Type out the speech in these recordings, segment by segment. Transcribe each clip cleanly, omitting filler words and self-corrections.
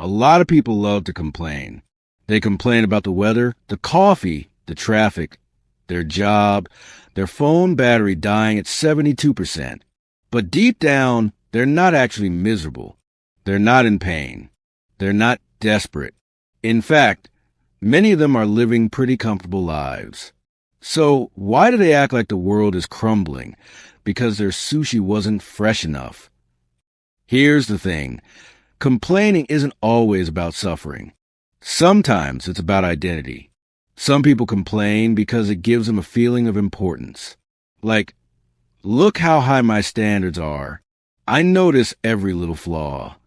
A lot of people love to complain. They complain about the weather, the coffee, the traffic, their job, their phone battery dying at 72%. But deep down, they're not actually miserable. They're not in pain. They're not desperate. In fact, many of them are living pretty comfortable lives. So why do they act like the world is crumbling? Because their sushi wasn't fresh enough. Here's the thing. Complaining isn't always about suffering. Sometimes it's about identity. Some people complain because it gives them a feeling of importance. Like, look how high my standards are. I notice every little flaw.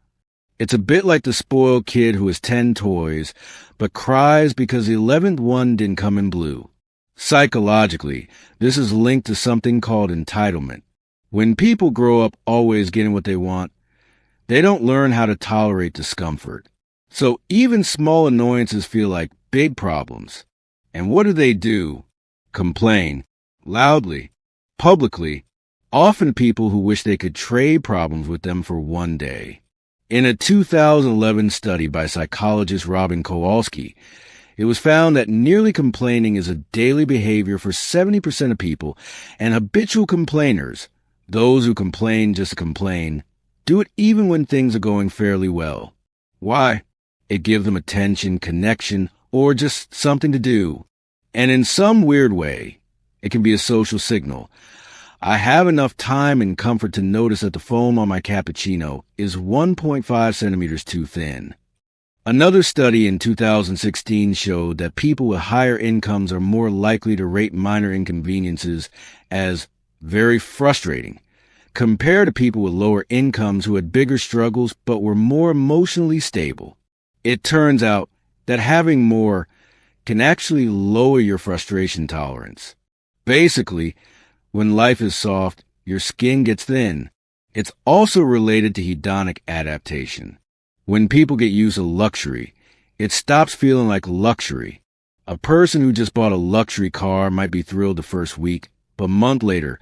It's a bit like the spoiled kid who has 10 toys, but cries because the 11th one didn't come in blue. Psychologically, this is linked to something called entitlement. When people grow up always getting what they want, they don't learn how to tolerate discomfort. So even small annoyances feel like big problems. And what do? Complain. Loudly. Publicly. Often people who wish they could trade problems with them for one day. In a 2011 study by psychologist Robin Kowalski, it was found that nearly complaining is a daily behavior for 70% of people, and habitual complainers, those who complain just to complain, do it even when things are going fairly well. Why? It gives them attention, connection, or just something to do. And in some weird way, it can be a social signal. I have enough time and comfort to notice that the foam on my cappuccino is 1.5 centimeters too thin. Another study in 2016 showed that people with higher incomes are more likely to rate minor inconveniences as very frustrating, compared to people with lower incomes who had bigger struggles but were more emotionally stable. It turns out that having more can actually lower your frustration tolerance. Basically, when life is soft, your skin gets thin. It's also related to hedonic adaptation. When people get used to luxury, it stops feeling like luxury. A person who just bought a luxury car might be thrilled the first week, but a month later,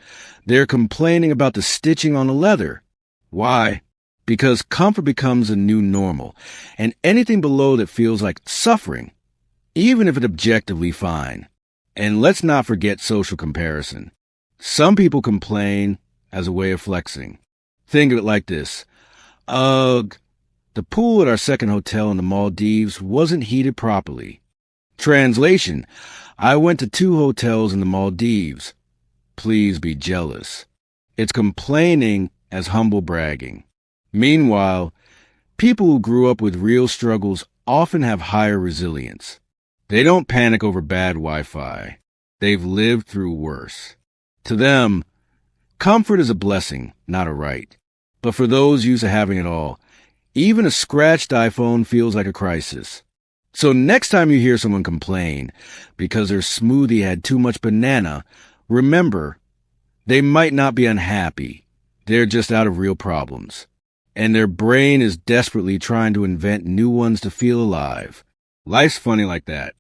they're complaining about the stitching on the leather. Why? Because comfort becomes a new normal, and anything below that feels like suffering, even if it's objectively fine. And let's not forget social comparison. Some people complain as a way of flexing. Think of it like this. Ugh, the pool at our second hotel in the Maldives wasn't heated properly. Translation, I went to 2 hotels in the Maldives. Please be jealous. It's complaining as humble bragging. Meanwhile, people who grew up with real struggles often have higher resilience. They don't panic over bad Wi-Fi. They've lived through worse. To them, comfort is a blessing, not a right. But for those used to having it all, even a scratched iPhone feels like a crisis. So next time you hear someone complain because their smoothie had too much banana, remember, they might not be unhappy. They're just out of real problems. And their brain is desperately trying to invent new ones to feel alive. Life's funny like that.